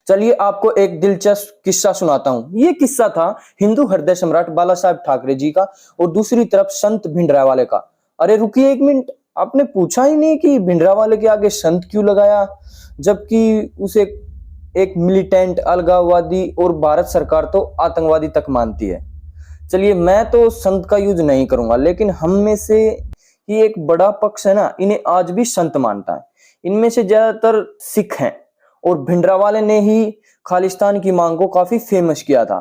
चलिए आपको एक दिलचस्प किस्सा सुनाता हूँ। ये किस्सा था हिंदू हृदय सम्राट बाला साहेब ठाकरे जी का और दूसरी तरफ संत भिंडरावाले का। अरे रुकिए एक मिनट, आपने पूछा ही नहीं कि भिंडरावाले के आगे संत क्यों लगाया, जबकि उसे एक मिलिटेंट, अलगाववादी और भारत सरकार तो आतंकवादी तक मानती है। चलिए मैं तो संत का यूज नहीं करूंगा, लेकिन हम में से ही एक बड़ा पक्ष है ना, इन्हें आज भी संत मानता है। इनमें से ज्यादातर सिख हैं और भिंडरावाले ने ही खालिस्तान की मांग को काफी फेमस किया था।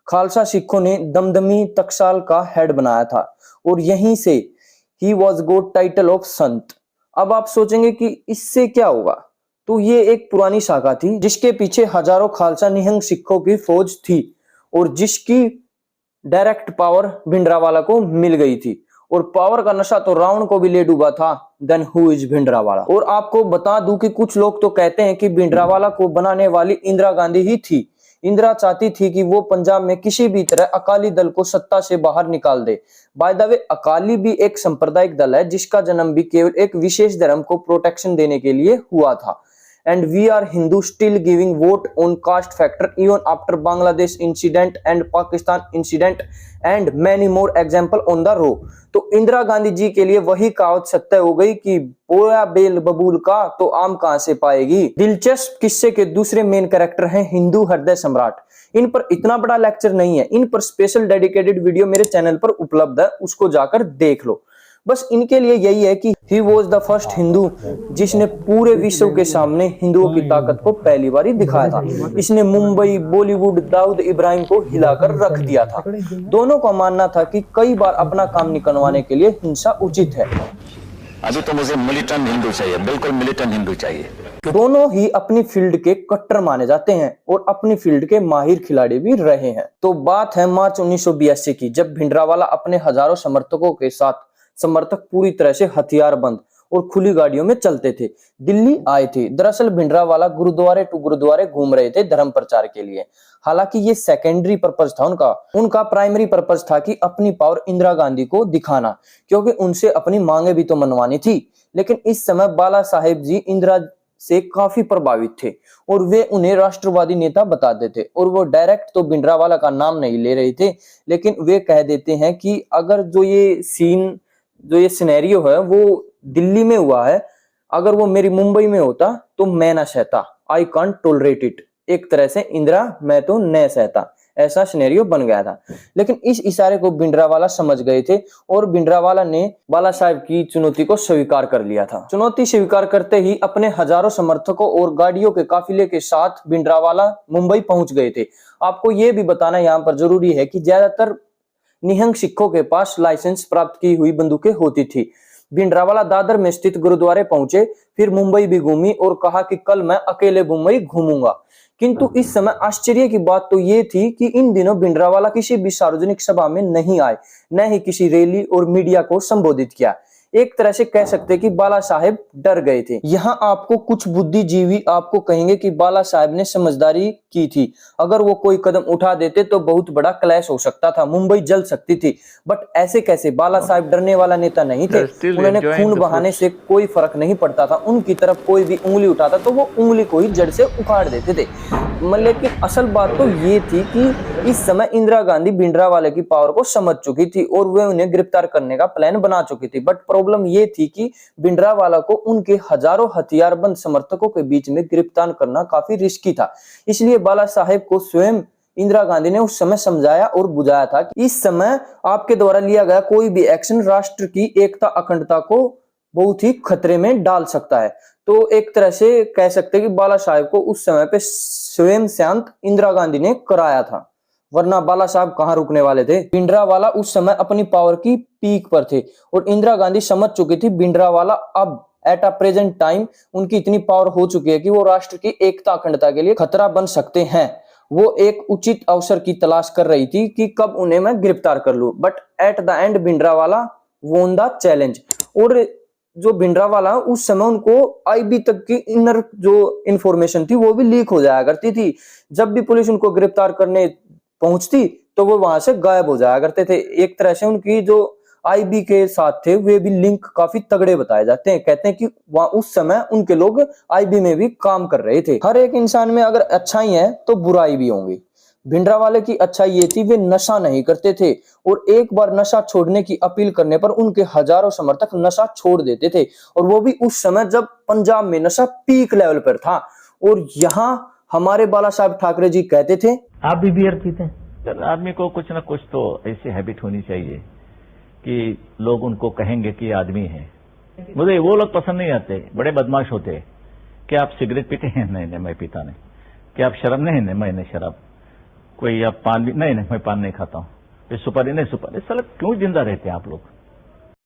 खालसा सिखों ने दमदमी टकसाल का हेड बनाया था और यहीं से he was goat title of संत। अब आप सोचेंगे कि इससे क्या होगा, तो ये एक पुरानी शाखा थी जिसके पीछे हजारों खालसा निहंग सिखों की फौज थी और जिसकी डायरेक्ट पावर भिंडरावाला को मिल गई थी। और पावर का नशा तो रावण को भी ले डूबा था। Then who is Bhindranwale. और आपको बता दूं कि कुछ लोग तो कहते हैं कि भिंडरावाला को बनाने वाली इंदिरा गांधी ही थी। इंदिरा चाहती थी कि वो पंजाब में किसी भी तरह अकाली दल को सत्ता से बाहर निकाल दे। बाय द वे, अकाली भी एक सांप्रदायिक दल है जिसका जन्म भी केवल एक विशेष धर्म को प्रोटेक्शन देने के लिए हुआ था। And we are Hindu still giving vote on caste factor even after Bangladesh incident and Pakistan incident and many more example on the row। तो इंदिरा गांधी जी के लिए वही कहावत सत्य हो गई कि बोया बेल बबूल का तो आम कहां से पाएगी। दिलचस्प किस्से के दूसरे मेन कैरेक्टर हैं हिंदू हृदय सम्राट। इन पर इतना बड़ा लेक्चर नहीं है, इन पर स्पेशल डेडिकेटेड वीडियो मेरे चैनल पर उपलब्ध है, उसको जाकर देख लो। बस इनके लिए यही है कि he was the first Hindu जिसने पूरे विश्व के सामने हिंदुओं की ताकत को पहली बार दिखाया था। इसने मुंबई, बॉलीवुड, दाऊद इब्राहिम को हिलाकर रख दिया था। दोनों का मानना था कि कई बार अपना काम निकलवाने के लिए हिंसा उचित है। अभी तो मुझे मिलिटेंट हिंदू चाहिए, बिल्कुल मिलिटेंट हिंदू चाहिए। दोनों ही अपनी फील्ड के कट्टर माने जाते हैं और अपनी फील्ड के माहिर खिलाड़ी भी रहे हैं। तो बात है मार्च 1982 की, जब भिंडरावाला अपने हजारों समर्थकों के साथ, समर्थक पूरी तरह से हथियारबंद और खुली गाड़ियों में चलते थे, दिल्ली आए थे। दरअसल भिंडरावाला गुरुद्वारे टू गुरुद्वारे घूम रहे थे धर्म प्रचार के लिए। हालांकि ये सेकेंडरी पर्पस था उनका प्राइमरी पर्पस था कि अपनी पावर इंदिरा गांधी को दिखाना, क्योंकि उनसे अपनी मांगे भी तो मनवानी थी। लेकिन इस समय बाला साहेब जी इंदिरा से काफी प्रभावित थे और वे उन्हें राष्ट्रवादी नेता बताते थे। और वो डायरेक्ट तो भिंडरावाला का नाम नहीं ले रहे थे, लेकिन वे कह देते हैं कि अगर जो ये सिनेरियो है वो दिल्ली में हुआ है, अगर वो मेरी मुंबई में होता तो मैं ना सहता, आई कांट टॉलरेट इट। एक तरह से इंदिरा मैं तो न सहता, ऐसा सिनेरियो बन गया था। लेकिन इस इशारे को भिंडरावाला समझ गए थे और भिंडरावाला ने बाला साहेब की चुनौती को स्वीकार कर लिया था। चुनौती स्वीकार करते ही अपने हजारों समर्थकों और गाड़ियों के काफिले के साथ भिंडरावाला मुंबई पहुंच गए थे। आपको यह भी बताना यहाँ पर जरूरी है कि ज्यादातर निहंग सिखों के पास लाइसेंस प्राप्त की हुई बंदूकें होती थी। भिंडरावाला दादर में स्थित गुरुद्वारे पहुंचे, फिर मुंबई भी घूमी और कहा कि कल मैं अकेले मुंबई घूमूंगा। किंतु इस समय आश्चर्य की बात तो ये थी कि इन दिनों भिंडरावाला किसी भी सार्वजनिक सभा में नहीं आए, न ही किसी रैली और मीडिया को संबोधित किया। एक तरह से कह सकते कि बाला साहेब डर गए थे। यहाँ आपको कुछ बुद्धिजीवी आपको कहेंगे कि बाला साहेब ने समझदारी की थी, अगर वो कोई कदम उठा देते तो बहुत बड़ा क्लैश हो सकता था, मुंबई जल सकती थी। बट ऐसे कैसे, बाला साहेब डरने वाला नेता नहीं थे। उन्होंने खून बहाने से कोई फर्क नहीं पड़ता था, उनकी तरफ कोई भी उंगली उठाता तो वो उंगली को ही जड़ से उखाड़ देते थे। लेकिन असल बात तो ये थी कि इस समय इंदिरा गांधी भिंडरावाले की पावर को समझ चुकी थी और वे उन्हें गिरफ्तार करने का प्लान बना चुकी थी। बट प्रॉब्लम ये थी कि भिंडरावाला को उनके हजारों हथियारबंद समर्थकों के बीच में गिरफ्तार करना काफी रिस्की था। इसलिए बाला साहेब को स्वयं इंदिरा गांधी ने उस समय समझाया और बुझाया था कि इस समय आपके द्वारा लिया गया कोई भी एक्शन राष्ट्र की एकता, अखंडता को बहुत ही खतरे में डाल सकता है। तो एक तरह से कह सकते हैं कि बाला साहेब को उस समय पे स्वयं शांत इंदिरा गांधी ने कराया था, वरना बाला साहब कहां रुकने वाले थे। भिंडरावाला उस समय अपनी पावर की पीक पर थे और इंदिरा गांधी समझ चुकी थी भिंडरावाला अब एट अ प्रेजेंट टाइम उनकी इतनी पावर हो चुकी है कि वो राष्ट्र की एकता, अखंडता के लिए खतरा बन सकते हैं। वो एक उचित अवसर की तलाश कर रही थी कि कब उन्हें मैं गिरफ्तार कर लूं। But at the end Bhindranwale won the challenge. और जो भिंडरावाला उस समय उनको आईबी तक की इनर जो इंफॉर्मेशन थी वो भी लीक हो जाया करती थी। जब भी पुलिस उनको गिरफ्तार करने पहुंचती तो वो वहां से गायब हो जाया करते थे। एक तरह से उनकी जो आईबी के साथ थे वे भी लिंक काफी तगड़े बताए जाते हैं। कहते हैं कि वहां उस समय उनके लोग आईबी में भी काम कर रहे थे। हर एक इंसान में अगर अच्छाई है तो बुराई भी होंगी। भिंडरावाले की अच्छाई ये थी वे नशा नहीं करते थे और एक बार नशा छोड़ने की अपील करने पर उनके हजारों समर्थक नशा छोड़ देते थे, और वो भी उस समय जब पंजाब में नशा पीक लेवल पर था। और यहाँ हमारे बाला साहब ठाकरे जी कहते थे, आप भी बियर पीते हैं? सर, आदमी को कुछ ना कुछ तो ऐसी हैबिट होनी चाहिए कि लोग उनको कहेंगे कि ये आदमी है। मुझे वो लोग पसंद नहीं आते, बड़े बदमाश होते हैं। क्या आप सिगरेट पीते हैं? नहीं नहीं, मैं पीता नहीं। क्या आप शराब? नहीं नहीं, मैं नहीं शराब। कोई आप पान भी? नहीं नहीं, मैं पान नहीं खाता हूँ। ये सुपारी? नहीं सुपारी। साला क्यों जिंदा रहते हैं आप लोग?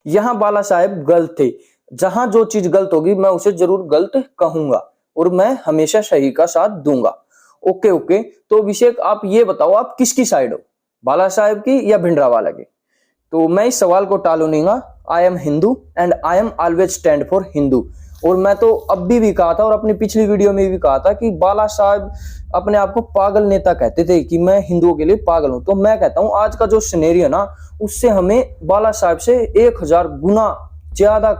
यहाँ बाला साहेब गलत थे। जहां जो चीज गलत होगी मैं उसे जरूर गलत कहूंगा और मैं हमेशा सही का साथ दूंगा। ओके ओके, तो अभिषेक आप ये बताओ आप किसकी साइड हो, बाला साहेब की या भिंडरावाला की? तो मैं इस सवाल को टालूंगा। I am Hindu and I am always stand for Hindu. और मैं तो अब भी कहा था और अपनी पिछली वीडियो में भी कहा था कि बाला साहब अपने आप को पागल नेता कहते थे कि मैं हिंदुओं के लिए पागल हूं। तो मैं कहता हूं आज का जो सिनेरियो ना, उससे हमें बाला साहब से 1000 गुना ज्यादा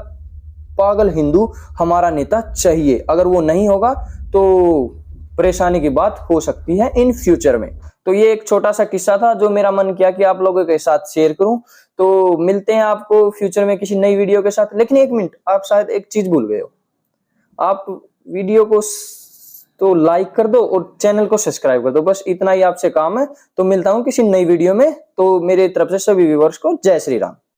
पागल हिंदू हमारा नेता चाहिए। अगर वो नहीं होगा तो परेशानी की बात हो सकती है इन फ्यूचर में। तो ये एक छोटा सा किस्सा था जो मेरा मन किया कि आप लोगों के साथ शेयर करूं। तो मिलते हैं आपको फ्यूचर में किसी नई वीडियो के साथ। लेकिन एक मिनट, आप शायद एक चीज भूल गए हो। आप वीडियो को तो लाइक कर दो और चैनल को सब्सक्राइब कर दो, बस इतना ही आपसे काम है। तो मिलता हूं किसी नई वीडियो में। तो मेरे तरफ से सभी व्यूअर्स को जय श्री राम।